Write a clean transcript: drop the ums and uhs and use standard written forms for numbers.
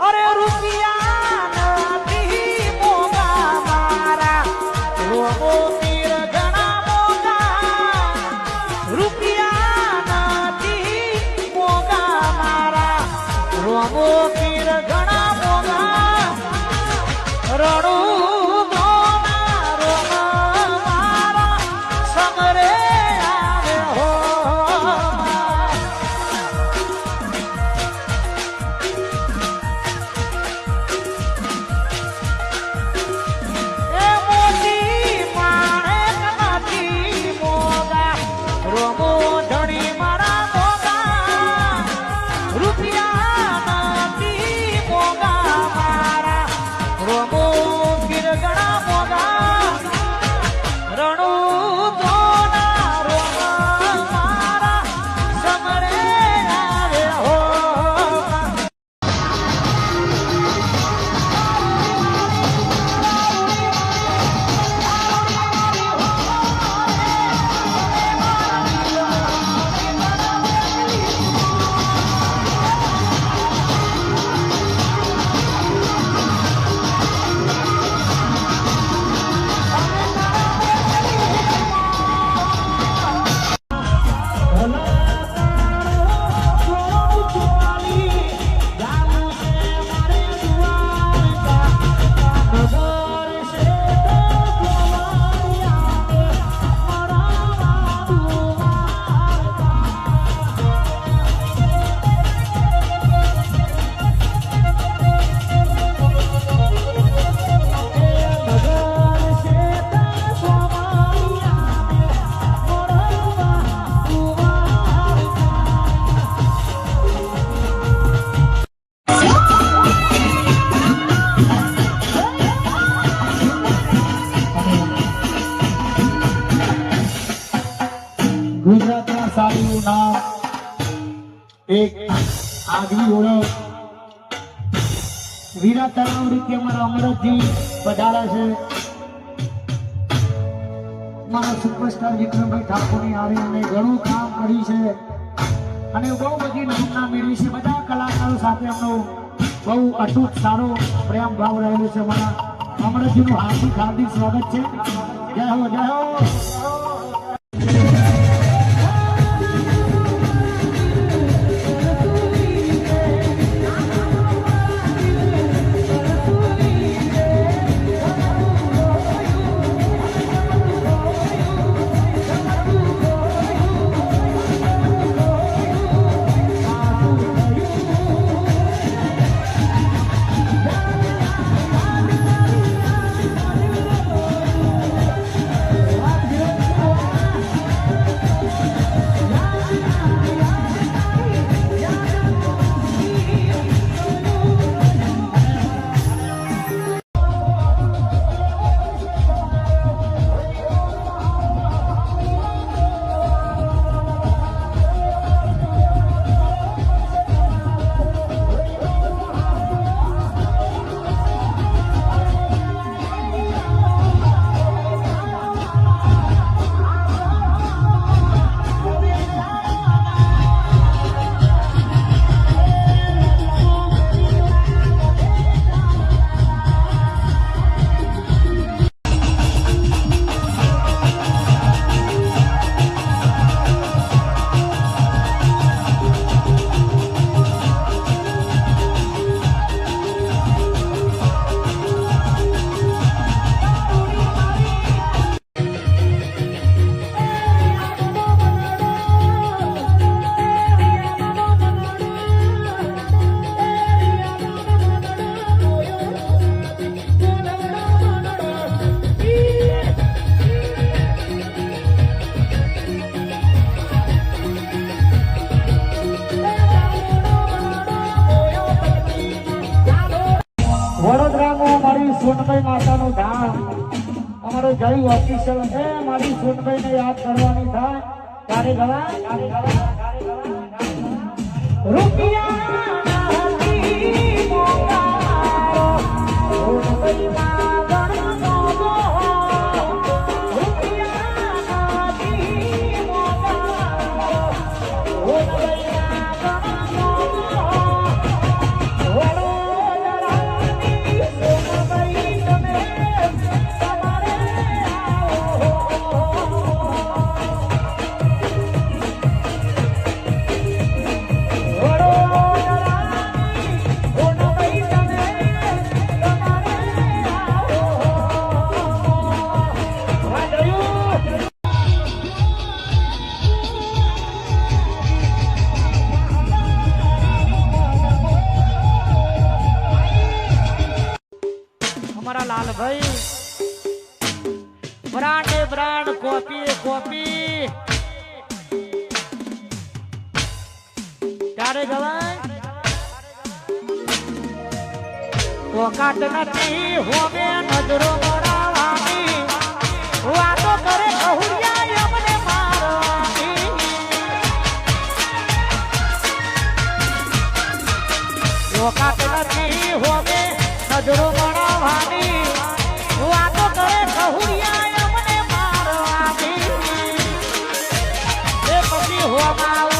અરે રૂપિયા નથી મોગા મારા રોગો તીર ઘણા મોગા રૂપિયા નથી મોગા મારા રોગો તીર ઘણા મોગા રડું ગુજરાતના સાડીનું નામ એક આગવી ઓળખ વીરા તળાવ રીતે અમારા અમરતજી પધાર્યા છે. મારા સુપરસ્ટાર વિક્રમભાઈ ઠાકોરની હારે અમે ઘણું કામ કર્યું છે અને બહુ બધી નમૂના મેળવી છે. બધા કલાકારો સાથે અમનો બહુ અટૂટ સારો પ્રેમ ભાવ રહેલો છે. મારા અમરતજીનું હાર્દિક હાર્દિક સ્વાગત છે. જય હો જય હો. સોનભાઈ માતાનું ધામ અમારો જય ઓફિશિયલ છે. મારી સોનભાઈને યાદ કરવાની થાય ત્યારે ગવા રૂપિયા નથી મોગા સોનભાઈ રૂપિયા ભાઈ બ્રાન્ડે બ્રાન્ડ કોપી કોપી ક્યારે ગવાય ઓકાત નથી હોવે નજરો મરાવાની વાતો કરે કહુડિયા અમને મારવાની ઓકાત નથી હોવે નજરો મરાવાની વાતો કરે કહુડિયા અમને મારવાની એ પછી હોમાં